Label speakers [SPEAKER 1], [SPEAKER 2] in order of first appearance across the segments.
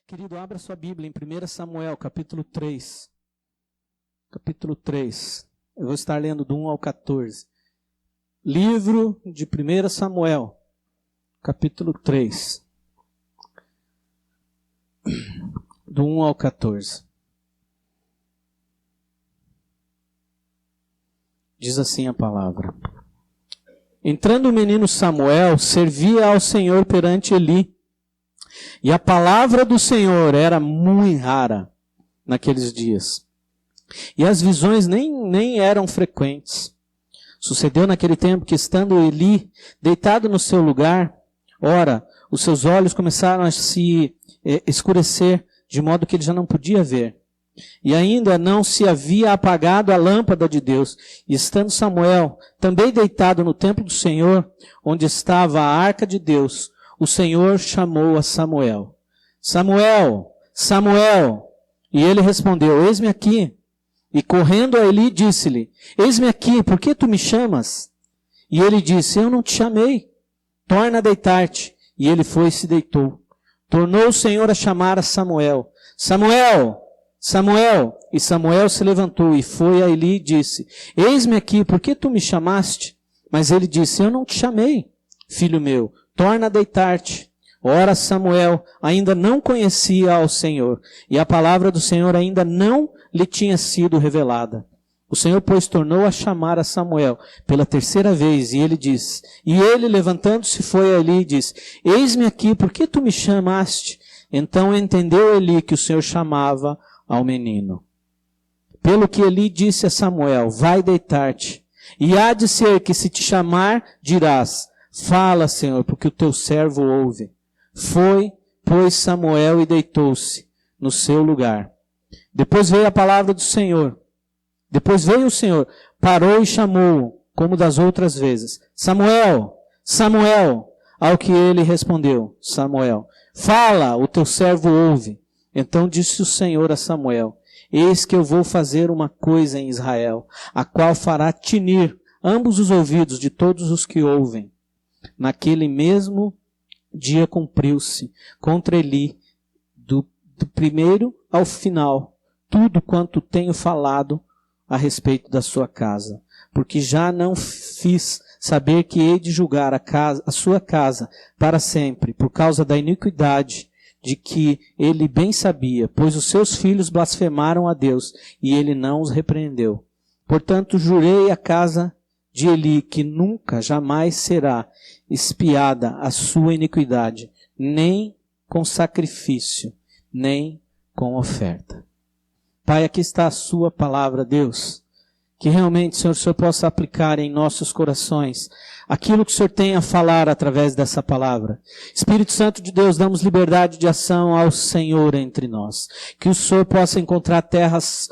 [SPEAKER 1] Querido, abra sua Bíblia em 1 Samuel, capítulo 3. Capítulo 3. Eu vou estar lendo do 1 ao 14. Livro de 1 Samuel, capítulo 3. Do 1 ao 14. Diz assim a palavra. Entrando o menino Samuel, servia ao Senhor perante Eli. E a palavra do Senhor era muito rara naqueles dias. E as visões nem eram frequentes. Sucedeu naquele tempo que, estando Eli deitado no seu lugar, ora, os seus olhos começaram a se escurecer, de modo que ele já não podia ver. E ainda não se havia apagado a lâmpada de Deus. E estando Samuel também deitado no templo do Senhor, onde estava a arca de Deus, o Senhor chamou a Samuel. Samuel, Samuel. E ele respondeu, eis-me aqui. E correndo a Eli, disse-lhe, eis-me aqui, por que tu me chamas? E ele disse, eu não te chamei. Torna a deitar-te. E ele foi e se deitou. Tornou o Senhor a chamar a Samuel. Samuel, Samuel. E Samuel se levantou e foi a Eli e disse, eis-me aqui, por que tu me chamaste? Mas ele disse, eu não te chamei, filho meu. Torna a deitar-te. Ora, Samuel ainda não conhecia ao Senhor, e a palavra do Senhor ainda não lhe tinha sido revelada. O Senhor, pois, tornou a chamar a Samuel pela terceira vez, e ele disse, e ele, levantando-se, foi ali e disse, eis-me aqui, por que tu me chamaste? Então entendeu Eli que o Senhor chamava ao menino. Pelo que Eli disse a Samuel, vai deitar-te, e há de ser que se te chamar, dirás, fala, Senhor, porque o teu servo ouve. Foi, pois, Samuel e deitou-se no seu lugar. Depois veio a palavra do Senhor. Depois veio o Senhor, parou e chamou-o, como das outras vezes. Samuel, Samuel. Ao que ele respondeu, Samuel. Fala, o teu servo ouve. Então disse o Senhor a Samuel, eis que eu vou fazer uma coisa em Israel, a qual fará tinir ambos os ouvidos de todos os que ouvem. Naquele mesmo dia cumpriu-se contra Eli, do primeiro ao final, tudo quanto tenho falado a respeito da sua casa. Porque já não fiz saber que hei de julgar a sua casa para sempre, por causa da iniquidade de que ele bem sabia, pois os seus filhos blasfemaram a Deus, e ele não os repreendeu. Portanto, jurei a casa de Eli que nunca, jamais será expiada a sua iniquidade, nem com sacrifício, nem com oferta. Pai, aqui está a sua palavra, Deus. Que realmente, Senhor, o Senhor possa aplicar em nossos corações aquilo que o Senhor tem a falar através dessa palavra. Espírito Santo de Deus, damos liberdade de ação ao Senhor entre nós. Que o Senhor possa encontrar terras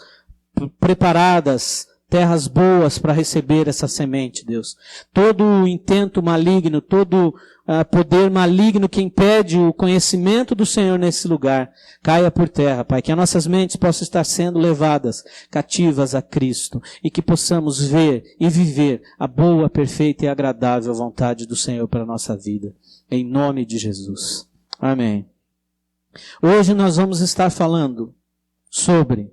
[SPEAKER 1] preparadas, terras boas para receber essa semente, Deus. Todo o intento maligno, todo poder maligno que impede o conhecimento do Senhor nesse lugar, caia por terra, Pai. Que as nossas mentes possam estar sendo levadas cativas a Cristo e que possamos ver e viver a boa, perfeita e agradável vontade do Senhor para a nossa vida. Em nome de Jesus. Amém. Hoje nós vamos estar falando sobre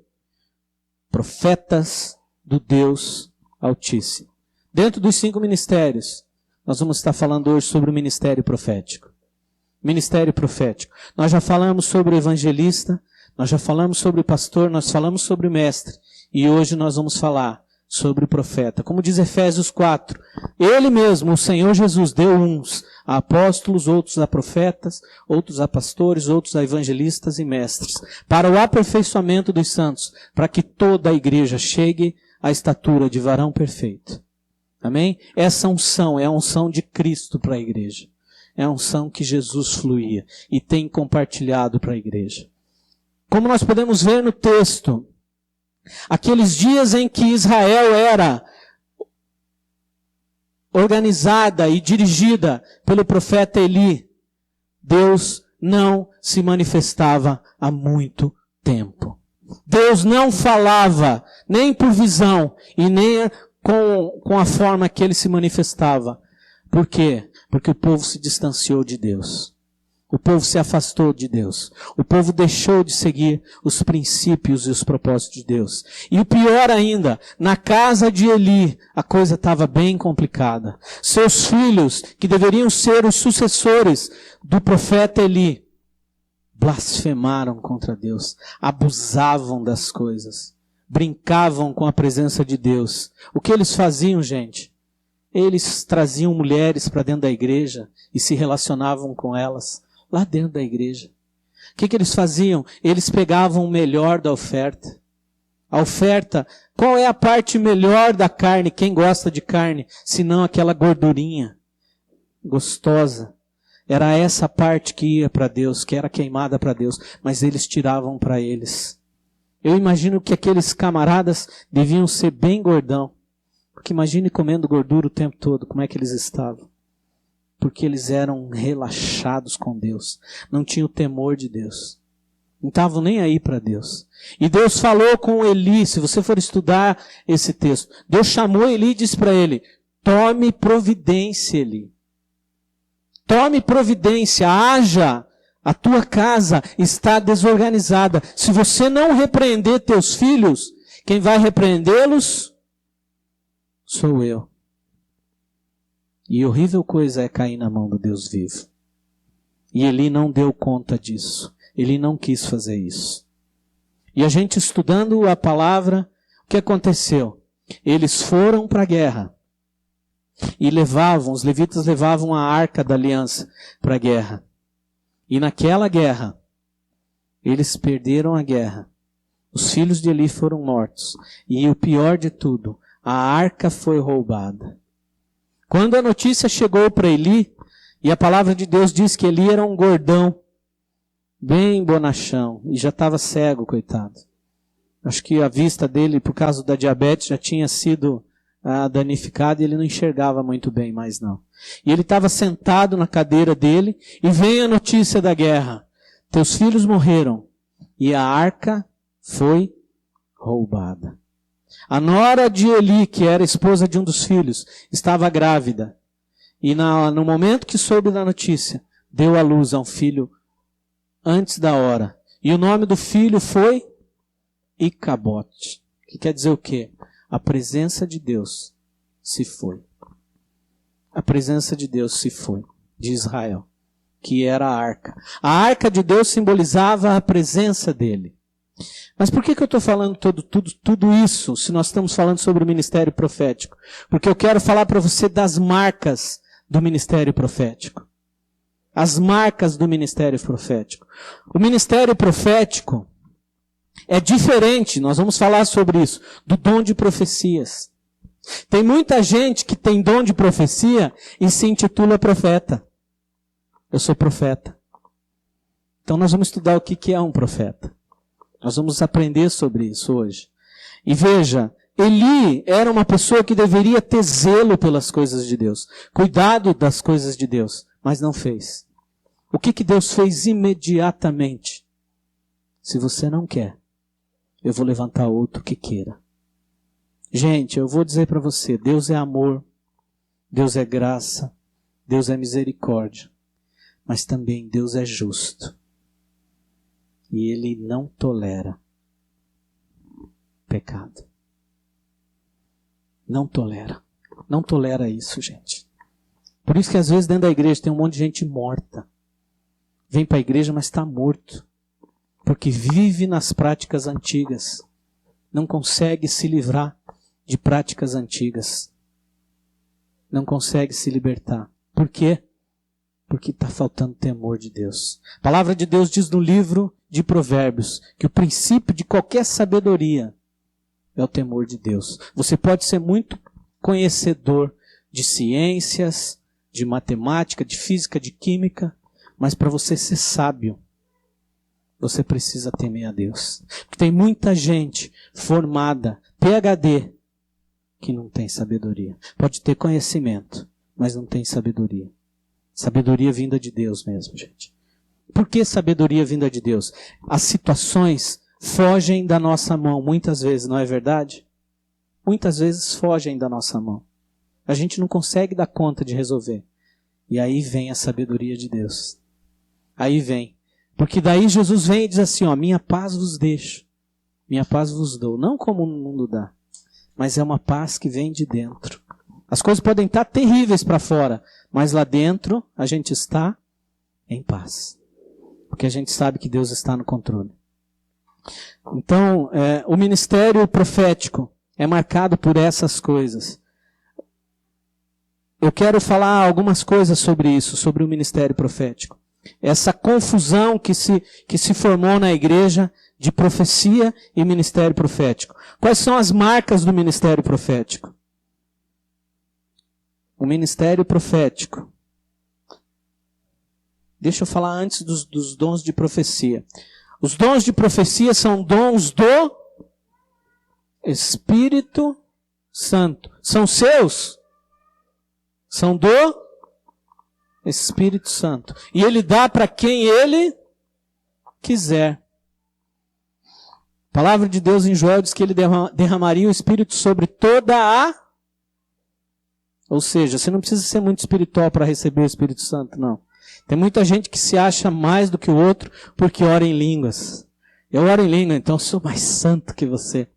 [SPEAKER 1] profetas do Deus Altíssimo. Dentro dos 5 ministérios, nós vamos estar falando hoje sobre o ministério profético. Ministério profético. Nós já falamos sobre o evangelista, nós já falamos sobre o pastor, nós falamos sobre o mestre. E hoje nós vamos falar sobre o profeta. Como diz Efésios 4, Ele mesmo, o Senhor Jesus, deu uns a apóstolos, outros a profetas, outros a pastores, outros a evangelistas e mestres, para o aperfeiçoamento dos santos, para que toda a igreja chegue à estatura de varão perfeito. Amém? Essa unção é a unção de Cristo para a igreja. É a unção que Jesus fluía e tem compartilhado para a igreja. Como nós podemos ver no texto, aqueles dias em que Israel era organizada e dirigida pelo profeta Eli, Deus não se manifestava há muito tempo. Deus não falava, nem por visão, e nem com a forma que ele se manifestava. Por quê? Porque o povo se distanciou de Deus. O povo se afastou de Deus. O povo deixou de seguir os princípios e os propósitos de Deus. E o pior ainda, na casa de Eli, a coisa estava bem complicada. Seus filhos, que deveriam ser os sucessores do profeta Eli, blasfemaram contra Deus, abusavam das coisas, brincavam com a presença de Deus. O que eles faziam, gente? Eles traziam mulheres para dentro da igreja e se relacionavam com elas lá dentro da igreja. O que eles faziam? Eles pegavam o melhor da oferta. A oferta, qual é a parte melhor da carne? Quem gosta de carne? Senão aquela gordurinha gostosa. Era essa parte que ia para Deus, que era queimada para Deus, mas eles tiravam para eles. Eu imagino que aqueles camaradas deviam ser bem gordão. Porque imagine comendo gordura o tempo todo, como é que eles estavam? Porque eles eram relaxados com Deus. Não tinham temor de Deus. Não estavam nem aí para Deus. E Deus falou com Eli, se você for estudar esse texto. Deus chamou Eli e disse para ele, tome providência, Eli. Tome providência, haja. A tua casa está desorganizada. Se você não repreender teus filhos, quem vai repreendê-los sou eu. E horrível coisa é cair na mão do Deus vivo. E Eli não deu conta disso. Ele não quis fazer isso. E a gente estudando a palavra, o que aconteceu? Eles foram para a guerra. E os levitas levavam a arca da aliança para a guerra. E naquela guerra, eles perderam a guerra. Os filhos de Eli foram mortos. E o pior de tudo, a arca foi roubada. Quando a notícia chegou para Eli, e a palavra de Deus diz que Eli era um gordão, bem bonachão, e já estava cego, coitado. Acho que a vista dele, por causa da diabetes, já tinha sido danificada e ele não enxergava muito bem mais não. E ele estava sentado na cadeira dele, e vem a notícia da guerra. Teus filhos morreram, e a arca foi roubada. A nora de Eli, que era esposa de um dos filhos, estava grávida. E no momento que soube da notícia, deu à luz a um filho antes da hora. E o nome do filho foi Icabote. Que quer dizer o quê? A presença de Deus se foi. A presença de Deus se foi, de Israel, que era a arca. A arca de Deus simbolizava a presença dele. Mas por que eu estou falando tudo isso, se nós estamos falando sobre o ministério profético? Porque eu quero falar para você das marcas do ministério profético. As marcas do ministério profético. O ministério profético é diferente, nós vamos falar sobre isso, do dom de profecias. Tem muita gente que tem dom de profecia e se intitula profeta. Eu sou profeta. Então nós vamos estudar o que é um profeta. Nós vamos aprender sobre isso hoje. E veja, Eli era uma pessoa que deveria ter zelo pelas coisas de Deus, cuidado das coisas de Deus, mas não fez. O que Deus fez imediatamente? Se você não quer, eu vou levantar outro que queira. Gente, eu vou dizer para você, Deus é amor, Deus é graça, Deus é misericórdia, mas também Deus é justo. E Ele não tolera pecado. Não tolera. Não tolera isso, gente. Por isso que às vezes dentro da igreja tem um monte de gente morta. Vem para a igreja, mas está morto. Porque vive nas práticas antigas. Não consegue se livrar de práticas antigas. Não consegue se libertar. Por quê? Porque está faltando temor de Deus. A palavra de Deus diz no livro de Provérbios que o princípio de qualquer sabedoria é o temor de Deus. Você pode ser muito conhecedor de ciências, de matemática, de física, de química, mas para você ser sábio, você precisa temer a Deus. Porque tem muita gente formada, PhD, que não tem sabedoria. Pode ter conhecimento, mas não tem sabedoria. Sabedoria vinda de Deus mesmo, gente. Por que sabedoria vinda de Deus? As situações fogem da nossa mão, muitas vezes, não é verdade? Muitas vezes fogem da nossa mão. A gente não consegue dar conta de resolver. E aí vem a sabedoria de Deus. aí vem. Porque daí Jesus vem e diz assim, ó, minha paz vos deixo, minha paz vos dou. Não como o mundo dá, mas é uma paz que vem de dentro. As coisas podem estar terríveis para fora, mas lá dentro a gente está em paz. Porque a gente sabe que Deus está no controle. Então, o ministério profético é marcado por essas coisas. Eu quero falar algumas coisas sobre isso, sobre o ministério profético. Essa confusão que se formou na igreja de profecia e ministério profético. Quais são as marcas do ministério profético? O ministério profético. Deixa eu falar antes dos dons de profecia. Os dons de profecia são dons do Espírito Santo. São seus? São do Espírito Santo. E Ele dá para quem Ele quiser. A palavra de Deus em Joel diz que Ele derramaria o Espírito sobre toda a... Ou seja, você não precisa ser muito espiritual para receber o Espírito Santo, não. Tem muita gente que se acha mais do que o outro porque ora em línguas. Eu oro em língua, então eu sou mais santo que você.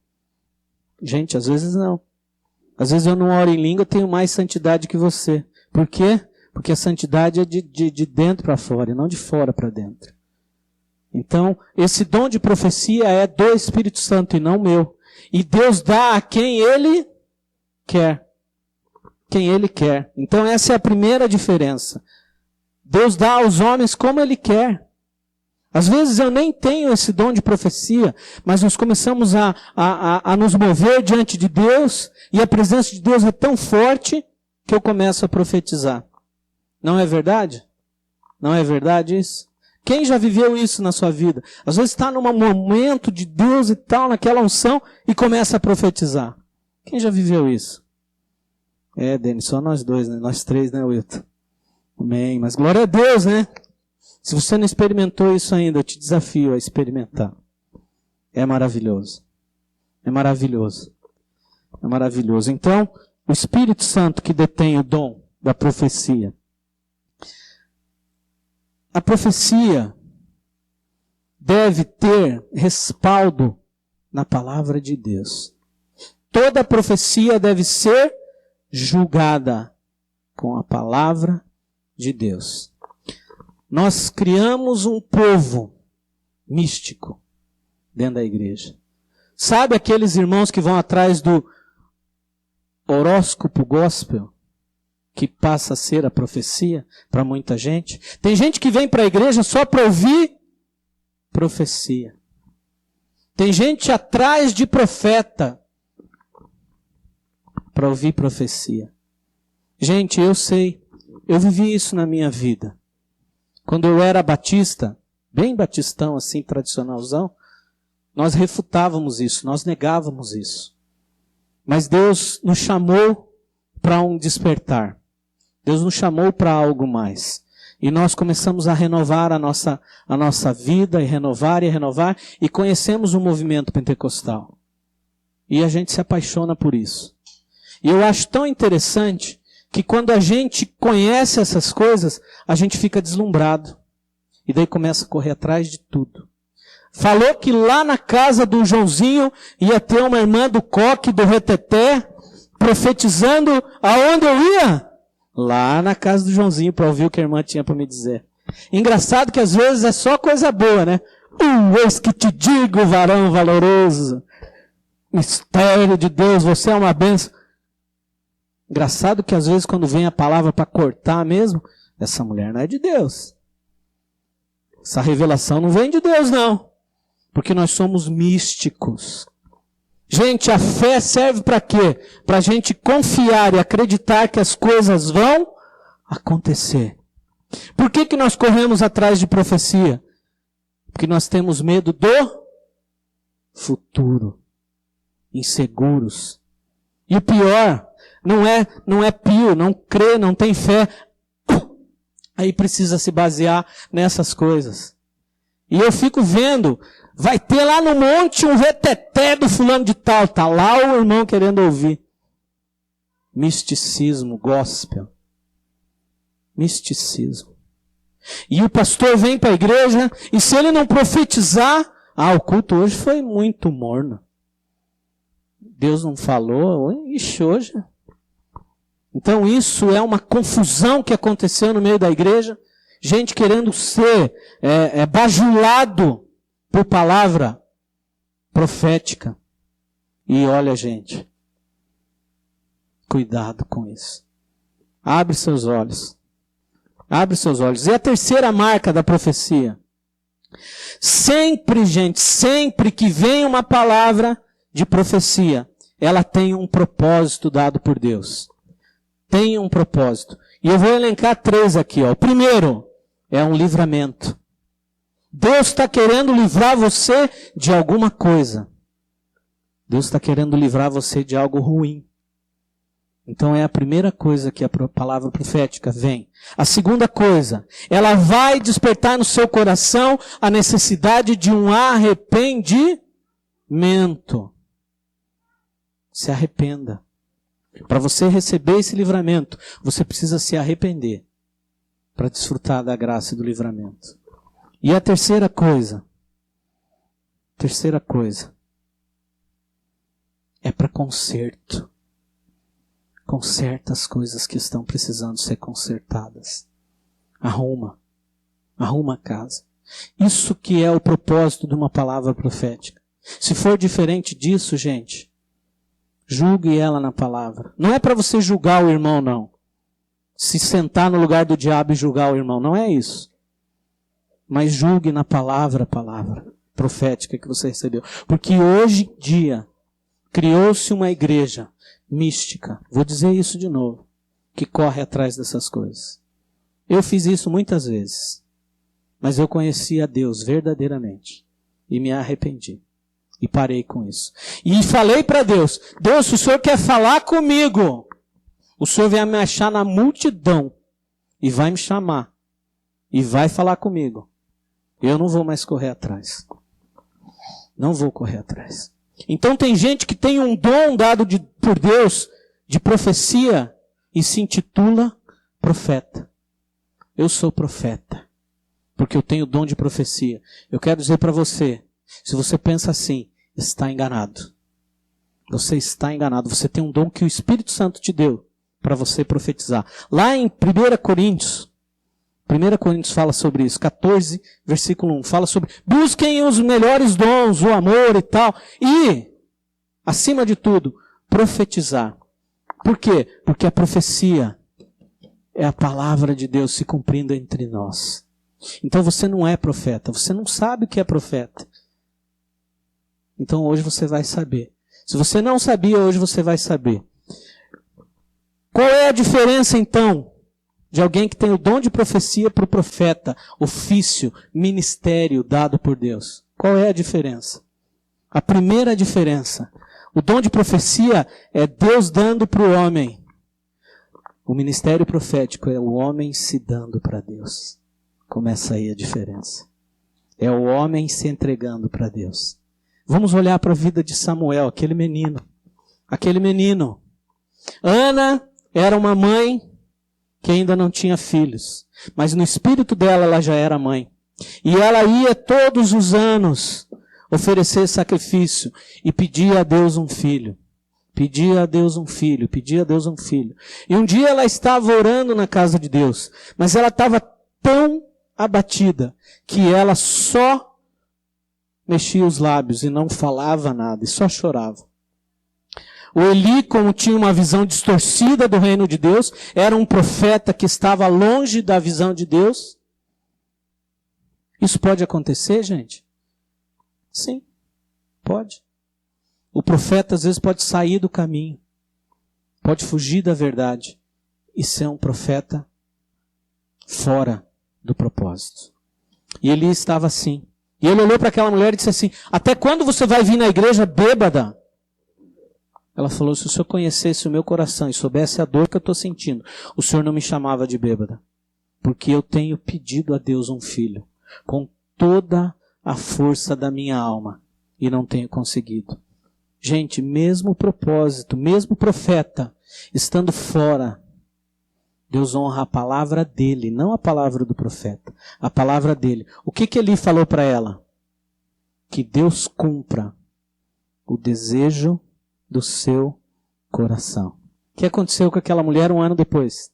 [SPEAKER 1] Gente, às vezes não. Às vezes eu não oro em língua, eu tenho mais santidade que você. Por quê? Porque a santidade é de dentro para fora, e não de fora para dentro. Então, esse dom de profecia é do Espírito Santo e não meu. E Deus dá a quem Ele quer. Quem Ele quer. Então essa é a primeira diferença. Deus dá aos homens como Ele quer. Às vezes eu nem tenho esse dom de profecia, mas nós começamos a nos mover diante de Deus, e a presença de Deus é tão forte que eu começo a profetizar. Não é verdade? Não é verdade isso? Quem já viveu isso na sua vida? Às vezes está num momento de Deus e tal, naquela unção, e começa a profetizar. Quem já viveu isso? Denis, só nós dois, né? Nós três, né, Wilton? Amém. Mas glória a Deus, né? Se você não experimentou isso ainda, eu te desafio a experimentar. É maravilhoso. É maravilhoso. É maravilhoso. Então, o Espírito Santo que detém o dom da profecia. A profecia deve ter respaldo na palavra de Deus. Toda profecia deve ser julgada com a palavra de Deus. Nós criamos um povo místico dentro da igreja. Sabe aqueles irmãos que vão atrás do horóscopo gospel, que passa a ser a profecia para muita gente? Tem gente que vem para a igreja só para ouvir profecia. Tem gente atrás de profeta para ouvir profecia. Gente, eu sei, eu vivi isso na minha vida. Quando eu era batista, bem batistão assim, tradicionalzão, nós refutávamos isso, nós negávamos isso. Mas Deus nos chamou para um despertar. Deus nos chamou para algo mais. E nós começamos a renovar a nossa vida, e renovar, e conhecemos o movimento pentecostal. E a gente se apaixona por isso. E eu acho tão interessante que quando a gente conhece essas coisas, a gente fica deslumbrado. E daí começa a correr atrás de tudo. Falou que lá na casa do Joãozinho ia ter uma irmã do coque, do reteté, profetizando aonde eu ia? Lá na casa do Joãozinho, para ouvir o que a irmã tinha para me dizer. Engraçado que às vezes é só coisa boa, né? Eis que te digo, varão valoroso. Mistério de Deus, você é uma bênção. Engraçado que às vezes quando vem a palavra para cortar mesmo, essa mulher não é de Deus. Essa revelação não vem de Deus, não. Porque nós somos místicos. Gente, a fé serve para quê? Para a gente confiar e acreditar que as coisas vão acontecer. Por que nós corremos atrás de profecia? Porque nós temos medo do futuro. Inseguros. E o pior, não é pio, não crê, não tem fé. Aí precisa se basear nessas coisas. E eu fico vendo, vai ter lá no monte um reteté do fulano de tal. Tá lá o irmão querendo ouvir. Misticismo, gospel. Misticismo. E o pastor vem para a igreja, e se ele não profetizar, o culto hoje foi muito morno. Deus não falou, ixi, hoje. Então isso é uma confusão que aconteceu no meio da igreja. Gente querendo ser bajulado por palavra profética. E olha, gente, cuidado com isso. Abre seus olhos. Abre seus olhos. E a terceira marca da profecia. Sempre, gente, sempre que vem uma palavra de profecia, ela tem um propósito dado por Deus. Tem um propósito. E eu vou elencar 3 aqui. O primeiro é um livramento. Deus está querendo livrar você de alguma coisa. Deus está querendo livrar você de algo ruim. Então é a primeira coisa que a palavra profética vem. A segunda coisa, ela vai despertar no seu coração a necessidade de um arrependimento. Se arrependa. Para você receber esse livramento, você precisa se arrepender para desfrutar da graça e do livramento. E a terceira coisa é para conserto. Conserta as coisas que estão precisando ser consertadas. Arruma a casa. Isso que é o propósito de uma palavra profética. Se for diferente disso, gente, julgue ela na palavra. Não é para você julgar o irmão, não. Se sentar no lugar do diabo e julgar o irmão, não é isso. Mas julgue na palavra profética que você recebeu. Porque hoje em dia, criou-se uma igreja mística, vou dizer isso de novo, que corre atrás dessas coisas. Eu fiz isso muitas vezes, mas eu conheci a Deus verdadeiramente e me arrependi e parei com isso. E falei para Deus, Deus, se o Senhor quer falar comigo, o Senhor vai me achar na multidão e vai me chamar e vai falar comigo. Eu não vou mais correr atrás. Não vou correr atrás. Então tem gente que tem um dom dado por Deus de profecia e se intitula profeta. Eu sou profeta, porque eu tenho o dom de profecia. Eu quero dizer para você, se você pensa assim, está enganado. Você está enganado. Você tem um dom que o Espírito Santo te deu para você profetizar. Lá em 1 Coríntios fala sobre isso, 14, versículo 1, fala sobre, busquem os melhores dons, o amor e tal, e, acima de tudo, profetizar. Por quê? Porque a profecia é a palavra de Deus se cumprindo entre nós. Então você não é profeta, você não sabe o que é profeta. Então hoje você vai saber. Se você não sabia, hoje você vai saber. Qual é a diferença então de alguém que tem o dom de profecia para o profeta, ofício, ministério dado por Deus? Qual é a diferença? A primeira diferença, o dom de profecia é Deus dando para o homem. O ministério profético é o homem se dando para Deus. Começa aí a diferença. É o homem se entregando para Deus. Vamos olhar para a vida de Samuel, aquele menino. Ana era uma mãe que ainda não tinha filhos, mas no espírito dela ela já era mãe. E ela ia todos os anos oferecer sacrifício e pedia a Deus um filho. Pedia a Deus um filho. E um dia ela estava orando na casa de Deus, mas ela estava tão abatida que ela só mexia os lábios e não falava nada, e só chorava. O Eli, como tinha uma visão distorcida do reino de Deus, era um profeta que estava longe da visão de Deus. Isso pode acontecer, gente? Sim, pode. O profeta às vezes pode sair do caminho, pode fugir da verdade e ser um profeta fora do propósito. E Eli estava assim. E ele olhou para aquela mulher e disse assim, até quando você vai vir na igreja bêbada? Ela falou, se o senhor conhecesse o meu coração e soubesse a dor que eu estou sentindo, o senhor não me chamava de bêbada. Porque eu tenho pedido a Deus um filho, com toda a força da minha alma, e não tenho conseguido. Gente, mesmo propósito, mesmo profeta, estando fora Deus honra a palavra dele, não a palavra do profeta. A palavra dele. O que Eli falou para ela? Que Deus cumpra o desejo do seu coração. O que aconteceu com aquela mulher 1 ano depois?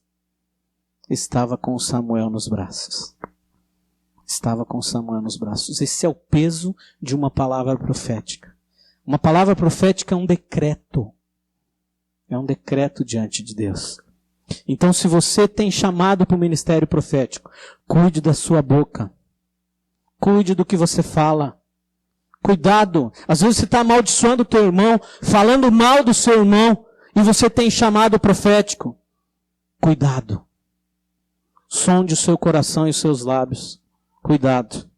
[SPEAKER 1] Estava com Samuel nos braços. Estava com Samuel nos braços. Esse é o peso de uma palavra profética. Uma palavra profética é um decreto. É um decreto diante de Deus. Então, se você tem chamado para o ministério profético, cuide da sua boca. Cuide do que você fala. Cuidado. Às vezes você está amaldiçoando o teu irmão, falando mal do seu irmão, e você tem chamado profético. Cuidado. Sonde o seu coração e os seus lábios. Cuidado.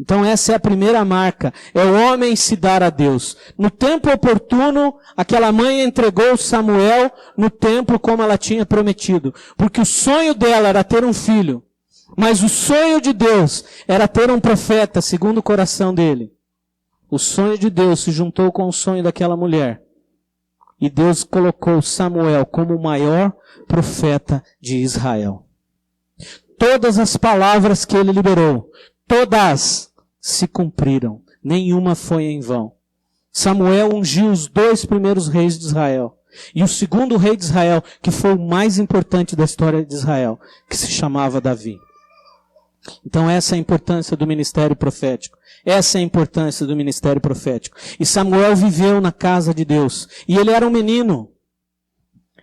[SPEAKER 1] Então essa é a primeira marca. É o homem se dar a Deus. No tempo oportuno, aquela mãe entregou Samuel no templo como ela tinha prometido. Porque o sonho dela era ter um filho. Mas o sonho de Deus era ter um profeta segundo o coração dele. O sonho de Deus se juntou com o sonho daquela mulher. E Deus colocou Samuel como o maior profeta de Israel. Todas as palavras que ele liberou, todas se cumpriram. Nenhuma foi em vão. Samuel ungiu os 2 primeiros reis de Israel. E o segundo rei de Israel, que foi o mais importante da história de Israel, que se chamava Davi. Então essa é a importância do ministério profético. Essa é a importância do ministério profético. E Samuel viveu na casa de Deus. E ele era um menino.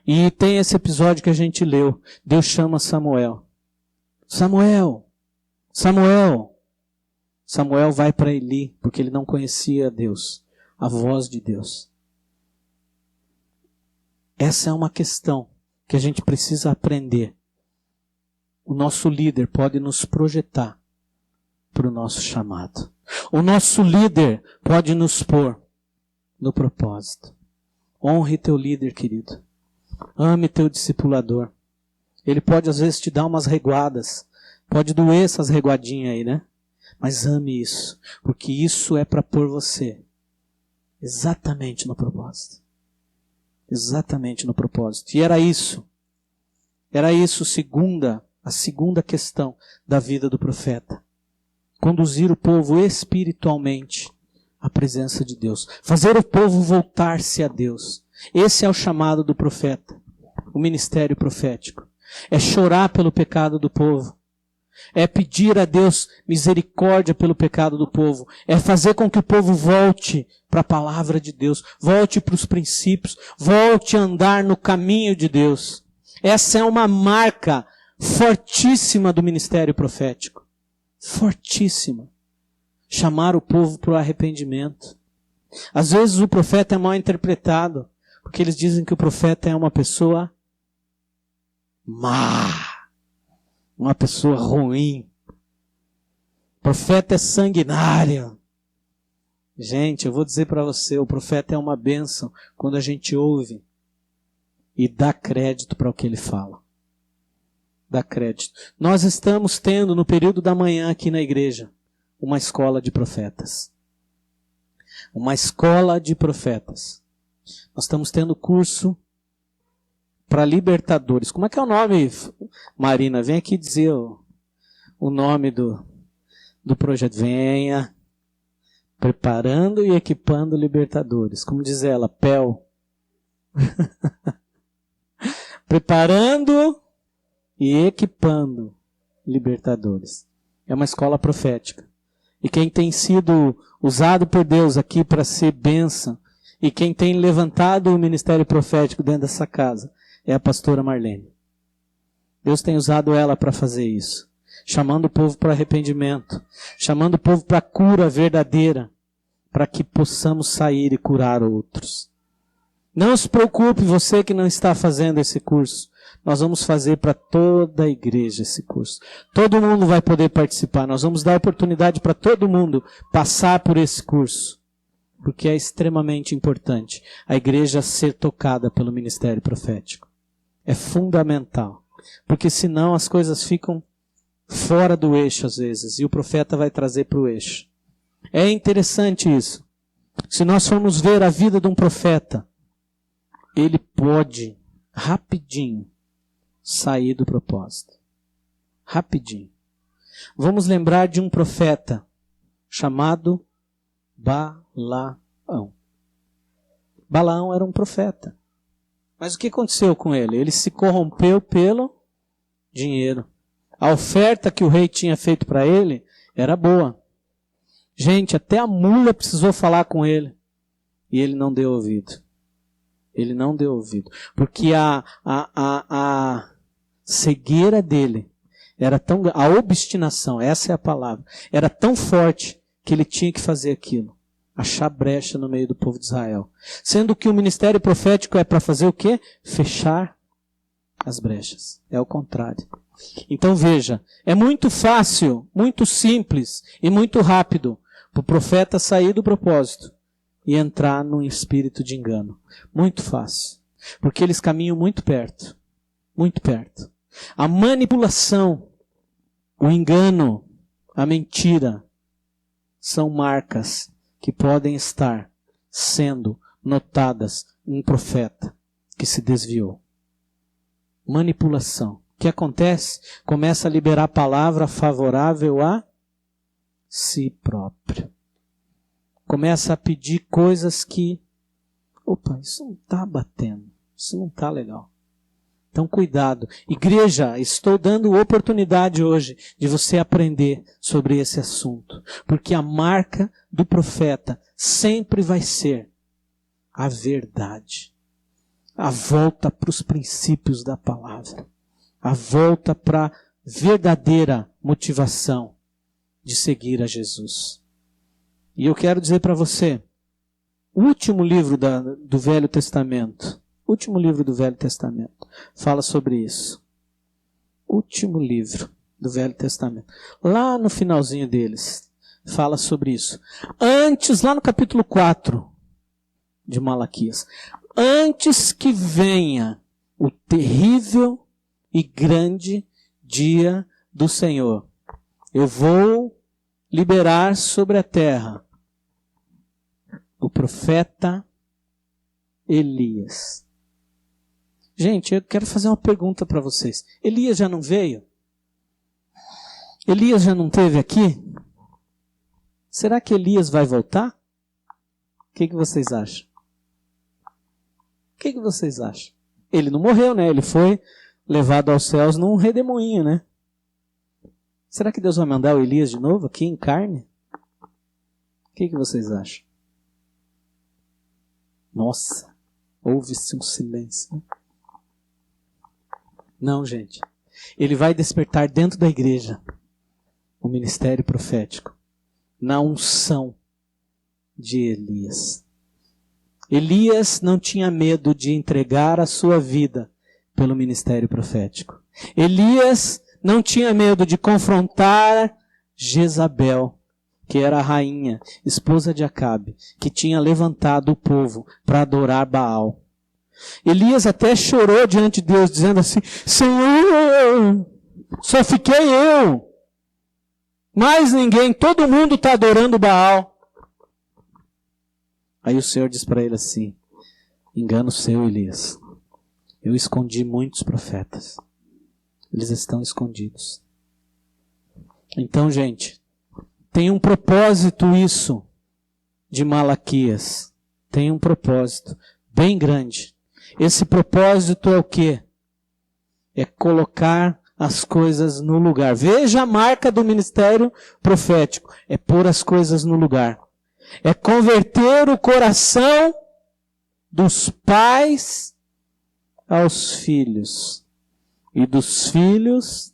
[SPEAKER 1] E tem esse episódio que a gente leu. Deus chama Samuel. Samuel. Samuel. Samuel vai para Eli, porque ele não conhecia Deus, a voz de Deus. Essa é uma questão que a gente precisa aprender. O nosso líder pode nos projetar para o nosso chamado. O nosso líder pode nos pôr no propósito. Honre teu líder, querido. Ame teu discipulador. Ele pode às vezes te dar umas reguadas. Pode doer essas reguadinhas aí, né? Mas ame isso. Porque isso é para pôr você exatamente no propósito. Exatamente no propósito. E era isso. Era isso a segunda questão da vida do profeta. Conduzir o povo espiritualmente à presença de Deus. Fazer o povo voltar-se a Deus. Esse é o chamado do profeta. O ministério profético. É chorar pelo pecado do povo. É pedir a Deus misericórdia pelo pecado do povo. É fazer com que o povo volte para a palavra de Deus. Volte para os princípios. Volte a andar no caminho de Deus. Essa é uma marca fortíssima do ministério profético. Fortíssima. Chamar o povo para o arrependimento. Às vezes o profeta é mal interpretado, porque eles dizem que o profeta é uma pessoa má, uma pessoa ruim. O profeta é sanguinário. Gente, eu vou dizer para você, o profeta é uma bênção quando a gente ouve e dá crédito para o que ele fala. Dá crédito. Nós estamos tendo no período da manhã aqui na igreja uma escola de profetas. Uma escola de profetas. Nós estamos tendo curso para libertadores. Como é que é o nome, Marina? Vem aqui dizer o nome do projeto. Venha. Preparando e equipando libertadores. Como diz ela, PEL. Preparando e equipando libertadores. É uma escola profética. E quem tem sido usado por Deus aqui para ser bênção, e quem tem levantado o ministério profético dentro dessa casa, é a pastora Marlene. Deus tem usado ela para fazer isso. Chamando o povo para arrependimento. Chamando o povo para a cura verdadeira. Para que possamos sair e curar outros. Não se preocupe, você que não está fazendo esse curso. Nós vamos fazer para toda a igreja esse curso. Todo mundo vai poder participar. Nós vamos dar oportunidade para todo mundo passar por esse curso. Porque é extremamente importante a igreja ser tocada pelo ministério profético. É fundamental. Porque senão as coisas ficam fora do eixo às vezes. E o profeta vai trazer para o eixo. É interessante isso. Se nós formos ver a vida de um profeta, ele pode, rapidinho, sair do propósito. Rapidinho. Vamos lembrar de um profeta chamado Balaão. Balaão era um profeta. Mas o que aconteceu com ele? Ele se corrompeu pelo dinheiro. A oferta que o rei tinha feito para ele era boa. Gente, até a mula precisou falar com ele. E ele não deu ouvido. Ele não deu ouvido. Porque a cegueira dele era tão... A obstinação, essa é a palavra. Era tão forte que ele tinha que fazer aquilo. Achar brecha no meio do povo de Israel. Sendo que o ministério profético é para fazer o quê? Fechar as brechas. É o contrário. Então veja, é muito fácil, muito simples e muito rápido para o profeta sair do propósito e entrar num espírito de engano. Muito fácil. Porque eles caminham muito perto. Muito perto. A manipulação, o engano, a mentira são marcas que podem estar sendo notadas em um profeta que se desviou. Manipulação. O que acontece? Começa a liberar a palavra favorável a si próprio. Começa a pedir coisas que, opa, isso não está batendo, isso não está legal. Então cuidado. Igreja, estou dando oportunidade hoje de você aprender sobre esse assunto. Porque a marca do profeta sempre vai ser a verdade. A volta para os princípios da palavra. A volta para a verdadeira motivação de seguir a Jesus. E eu quero dizer para você, o último livro do Velho Testamento, fala sobre isso. Último livro do Velho Testamento. Lá no finalzinho deles, fala sobre isso. Antes, lá no capítulo 4 de Malaquias, antes que venha o terrível e grande dia do Senhor, eu vou liberar sobre a terra o profeta Elias. Gente, eu quero fazer uma pergunta para vocês. Elias já não veio? Elias já não esteve aqui? Será que Elias vai voltar? O que vocês acham? O que vocês acham? Ele não morreu, né? Ele foi levado aos céus num redemoinho, né? Será que Deus vai mandar o Elias de novo aqui em carne? O que vocês acham? Nossa, houve-se um silêncio. Não, gente. Ele vai despertar dentro da igreja o ministério profético na unção de Elias. Elias não tinha medo de entregar a sua vida pelo ministério profético. Elias não tinha medo de confrontar Jezabel, que era a rainha, esposa de Acabe, que tinha levantado o povo para adorar Baal. Elias até chorou diante de Deus, dizendo assim: Senhor, só fiquei eu, mais ninguém, todo mundo está adorando Baal. Aí o Senhor diz para ele assim: engano seu, Elias. Eu escondi muitos profetas. Eles estão escondidos. Então, gente, tem um propósito isso de Malaquias. Tem um propósito bem grande. Esse propósito é o quê? É colocar as coisas no lugar. Veja a marca do ministério profético. É pôr as coisas no lugar. É converter o coração dos pais aos filhos. E dos filhos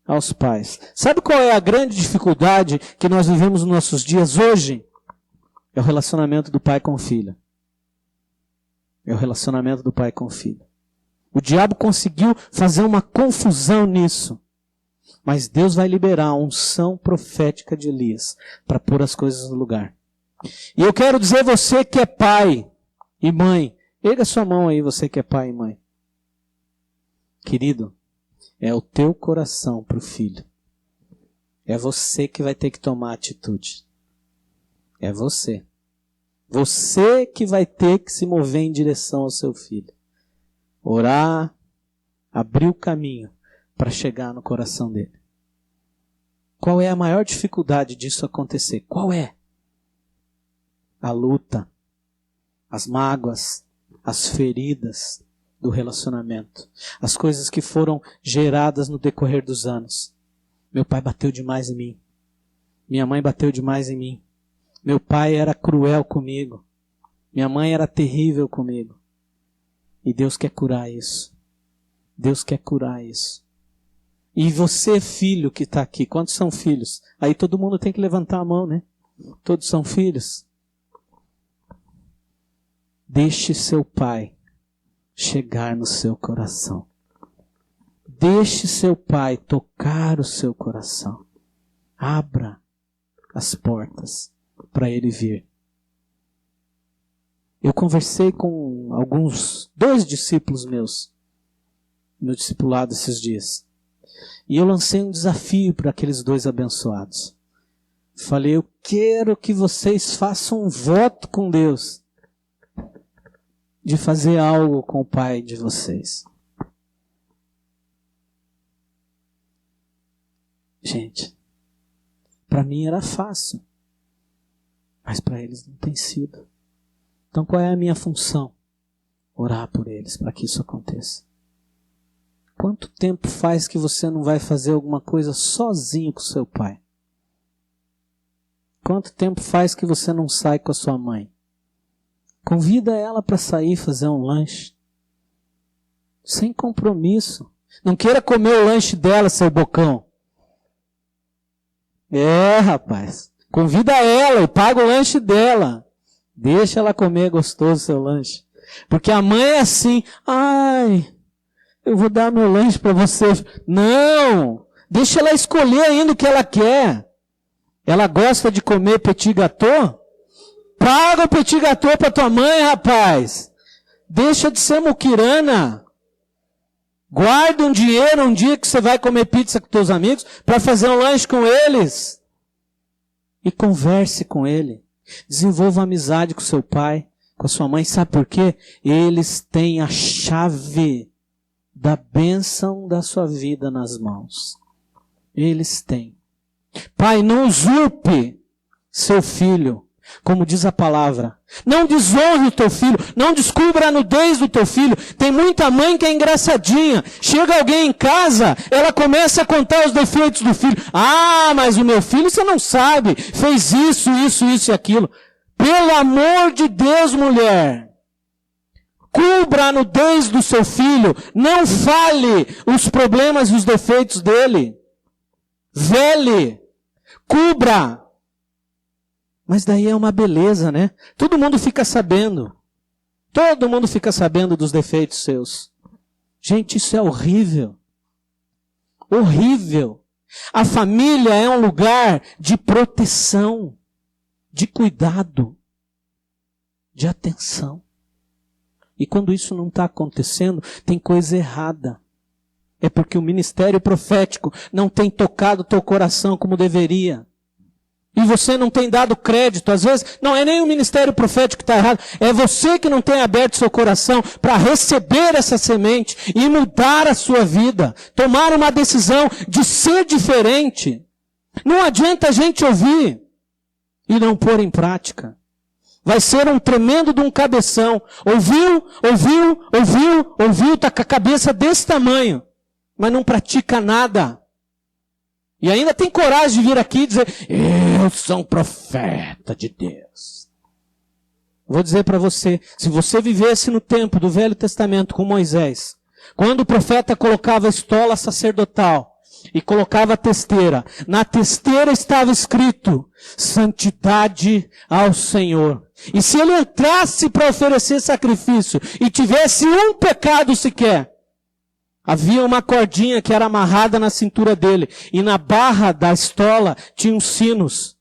[SPEAKER 1] aos pais. Sabe qual é a grande dificuldade que nós vivemos nos nossos dias hoje? É o relacionamento do pai com o filho. É o relacionamento do pai com o filho. O diabo conseguiu fazer uma confusão nisso. Mas Deus vai liberar a unção profética de Elias para pôr as coisas no lugar. E eu quero dizer você que é pai e mãe. Erga sua mão aí, você que é pai e mãe. Querido, é o teu coração para o filho. É você que vai ter que tomar atitude. É você. Você que vai ter que se mover em direção ao seu filho. Orar, abrir o caminho para chegar no coração dele. Qual é a maior dificuldade disso acontecer? Qual é? A luta, as mágoas, as feridas do relacionamento, as coisas que foram geradas no decorrer dos anos. Meu pai bateu demais em mim. Minha mãe bateu demais em mim. Meu pai era cruel comigo. Minha mãe era terrível comigo. E Deus quer curar isso. Deus quer curar isso. E você, filho que está aqui, quantos são filhos? Aí todo mundo tem que levantar a mão, né? Todos são filhos. Deixe seu pai chegar no seu coração. Deixe seu pai tocar o seu coração. Abra as portas para ele vir. Eu conversei com dois discípulos meus, no discipulado esses dias. E eu lancei um desafio para aqueles dois abençoados. Falei, eu quero que vocês façam um voto com Deus de fazer algo com o pai de vocês. Gente, para mim era fácil, mas para eles não tem sido. Então qual é a minha função? Orar por eles para que isso aconteça. Quanto tempo faz que você não vai fazer alguma coisa sozinho com seu pai? Quanto tempo faz que você não sai com a sua mãe? Convida ela para sair fazer um lanche. Sem compromisso. Não queira comer o lanche dela, seu bocão. Rapaz. Convida ela e paga o lanche dela. Deixa ela comer gostoso o seu lanche. Porque a mãe é assim. Ai, eu vou dar meu lanche para você. Não! Deixa ela escolher ainda o que ela quer. Ela gosta de comer petit gâteau? Paga o petit gâteau para tua mãe, rapaz. Deixa de ser muquirana. Guarda um dinheiro um dia que você vai comer pizza com teus amigos para fazer um lanche com eles. E converse com ele. Desenvolva amizade com seu pai, com a sua mãe. Sabe por quê? Eles têm a chave da bênção da sua vida nas mãos. Eles têm. Pai, não usurpe seu filho, como diz a palavra. Não desonre o teu filho. Não descubra a nudez do teu filho. Tem muita mãe que é engraçadinha. Chega alguém em casa, ela começa a contar os defeitos do filho. Ah, mas o meu filho, você não sabe. Fez isso, isso, isso e aquilo. Pelo amor de Deus, mulher. Cubra a nudez do seu filho. Não fale os problemas e os defeitos dele. Vele. Cubra. Mas daí é uma beleza, né? Todo mundo fica sabendo. Todo mundo fica sabendo dos defeitos seus. Gente, isso é horrível. Horrível. A família é um lugar de proteção, de cuidado, de atenção. E quando isso não está acontecendo, tem coisa errada. É porque o ministério profético não tem tocado o teu coração como deveria. E você não tem dado crédito. Às vezes, não é nem o ministério profético que está errado. É você que não tem aberto seu coração para receber essa semente e mudar a sua vida. Tomar uma decisão de ser diferente. Não adianta a gente ouvir e não pôr em prática. Vai ser um tremendo de um cabeção. Ouviu, tá com a cabeça desse tamanho. Mas não pratica nada. E ainda tem coragem de vir aqui e dizer, eu sou um profeta de Deus. Vou dizer para você, se você vivesse no tempo do Velho Testamento com Moisés, quando o profeta colocava a estola sacerdotal e colocava a testeira, na testeira estava escrito, santidade ao Senhor. E se ele entrasse para oferecer sacrifício e tivesse um pecado sequer, havia uma cordinha que era amarrada na cintura dele. E na barra da estola tinha uns sinos.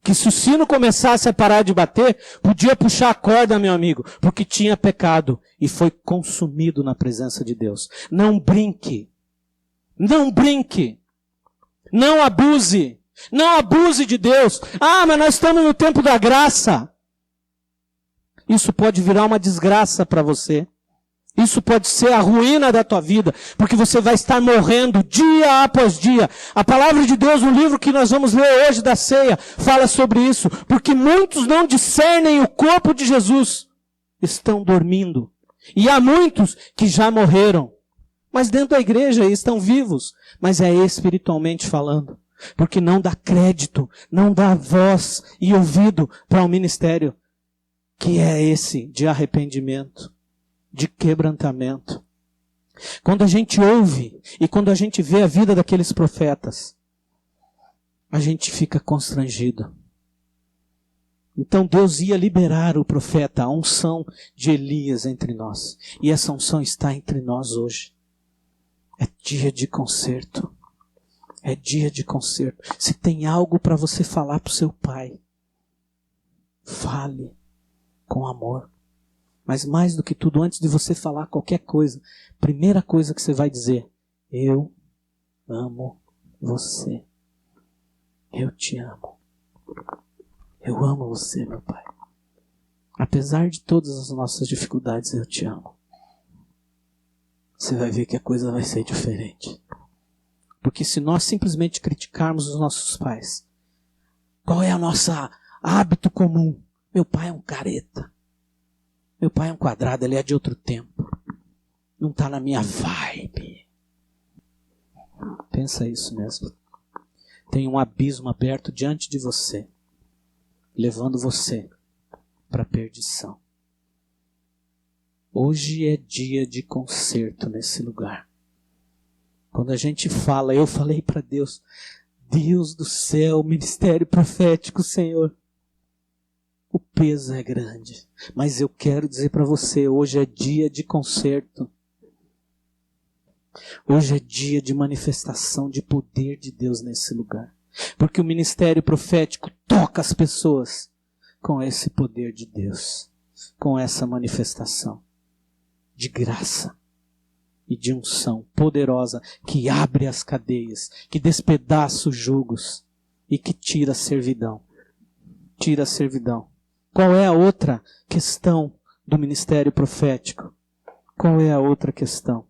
[SPEAKER 1] Que se o sino começasse a parar de bater, podia puxar a corda, meu amigo. Porque tinha pecado. E foi consumido na presença de Deus. Não brinque. Não brinque. Não abuse. Não abuse de Deus. Ah, mas nós estamos no tempo da graça. Isso pode virar uma desgraça para você. Isso pode ser a ruína da tua vida, porque você vai estar morrendo dia após dia. A palavra de Deus, no livro que nós vamos ler hoje da ceia, fala sobre isso. Porque muitos não discernem o corpo de Jesus, estão dormindo. E há muitos que já morreram, mas dentro da igreja estão vivos, mas é espiritualmente falando. Porque não dá crédito, não dá voz e ouvido para o ministério, que é esse de arrependimento, de quebrantamento. Quando a gente ouve e quando a gente vê a vida daqueles profetas, a gente fica constrangido. Então Deus ia liberar o profeta, a unção de Elias entre nós. E essa unção está entre nós hoje. É dia de conserto. É dia de conserto. Se tem algo para você falar para o seu pai, fale com amor. Mas mais do que tudo, antes de você falar qualquer coisa, primeira coisa que você vai dizer: eu amo você. Eu te amo. Eu amo você, meu pai. Apesar de todas as nossas dificuldades, eu te amo. Você vai ver que a coisa vai ser diferente. Porque se nós simplesmente criticarmos os nossos pais, qual é a nossa hábito comum? Meu pai é um careta. Meu pai é um quadrado, ele é de outro tempo. Não está na minha vibe. Pensa isso mesmo. Tem um abismo aberto diante de você, levando você para a perdição. Hoje é dia de conserto nesse lugar. Quando a gente fala, eu falei para Deus, Deus do céu, ministério profético, Senhor, o peso é grande, mas eu quero dizer para você, hoje é dia de conserto. Hoje é dia de manifestação de poder de Deus nesse lugar. Porque o ministério profético toca as pessoas com esse poder de Deus, com essa manifestação de graça e de unção poderosa que abre as cadeias, que despedaça os jugos e que tira a servidão. Tira a servidão. Qual é a outra questão do ministério profético? Qual é a outra questão?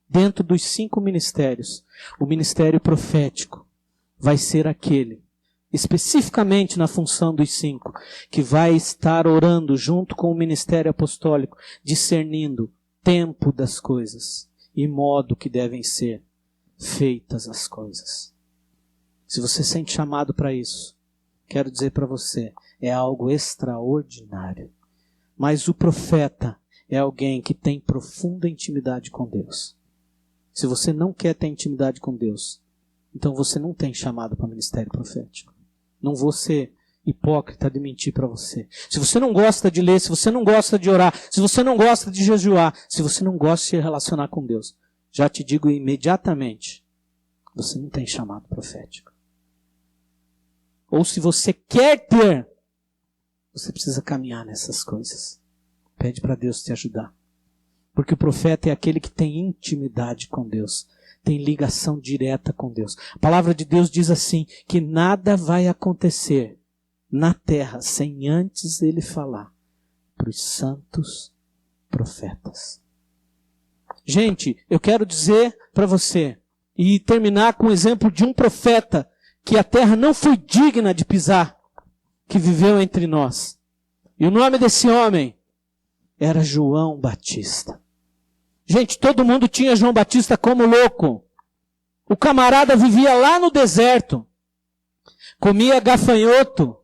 [SPEAKER 1] Dentro dos 5 ministérios, o ministério profético vai ser aquele, especificamente na função dos 5, que vai estar orando junto com o ministério apostólico, discernindo tempo das coisas e modo que devem ser feitas as coisas. Se você sente chamado para isso, quero dizer para você, é algo extraordinário. Mas o profeta é alguém que tem profunda intimidade com Deus. Se você não quer ter intimidade com Deus, então você não tem chamado para o ministério profético. Não vou ser hipócrita de mentir para você. Se você não gosta de ler, se você não gosta de orar, se você não gosta de jejuar, se você não gosta de se relacionar com Deus, já te digo imediatamente, você não tem chamado profético. Ou se você quer ter, você precisa caminhar nessas coisas. Pede para Deus te ajudar. Porque o profeta é aquele que tem intimidade com Deus. Tem ligação direta com Deus. A palavra de Deus diz assim, que nada vai acontecer na terra sem antes ele falar para os santos profetas. Gente, eu quero dizer para você, e terminar com o exemplo de um profeta que a terra não foi digna de pisar, que viveu entre nós. E o nome desse homem era João Batista. Gente, todo mundo tinha João Batista como louco. O camarada vivia lá no deserto. Comia gafanhoto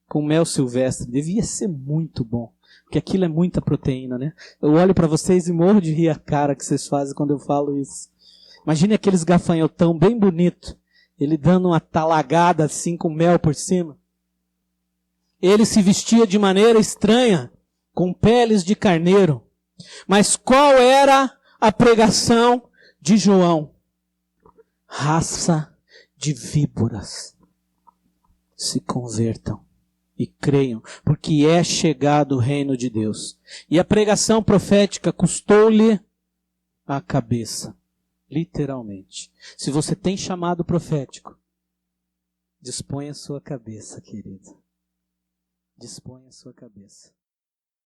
[SPEAKER 1] com mel silvestre. Devia ser muito bom. Porque aquilo é muita proteína, né? Eu olho para vocês e morro de rir a cara que vocês fazem quando eu falo isso. Imagine aqueles gafanhotão bem bonito. Ele dando uma talagada assim com mel por cima. Ele se vestia de maneira estranha, com peles de carneiro. Mas qual era a pregação de João? Raça de víboras, se convertam e creiam, porque é chegado o reino de Deus. E a pregação profética custou-lhe a cabeça, literalmente. Se você tem chamado profético, disponha a sua cabeça, querido. Disponha a sua cabeça.